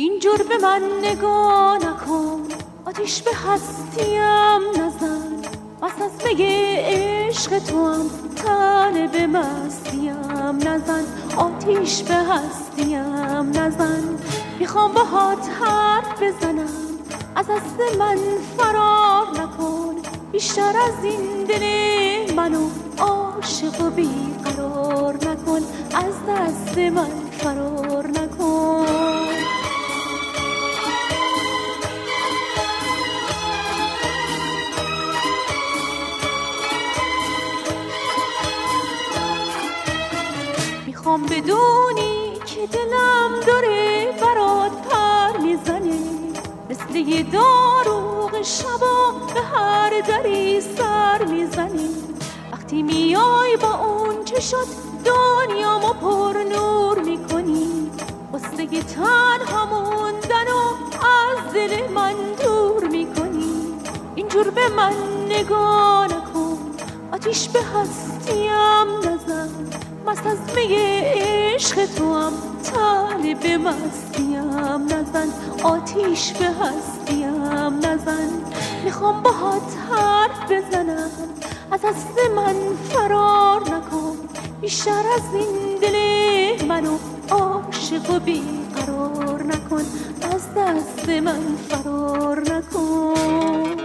اینجور به من نگاه نکن، آتیش به هستیم نزن، وسوسه عشق تو هم تن به مستیم نزن، آتیش به هستیم نزن. میخوام باهات حرف بزنم، از دست من فرار نکن، بیشتر از این دل منو عاشق و بیقرار نکن، از دست من فرار نکن. میخوام بدونی که دلم داره برات پر میزنه، مثل یه داروغ شبا به هر دری سر میزنی. وقتی میای با اون چشات دنیامو پر نور میکنی، قصه تنها موندن و از دل من دور میکنی. اینجور به من نگاه نکن، آتیش به هستیم نزن، مستزمه عشق تو هم طالب مستیم نزن، آتیش به هستیم نزن. میخوام باهات حرف بزنم، از دست من فرار نکن، بیشتر از این دل منو عاشق و بیقرار نکن، از دست من فرار نکن.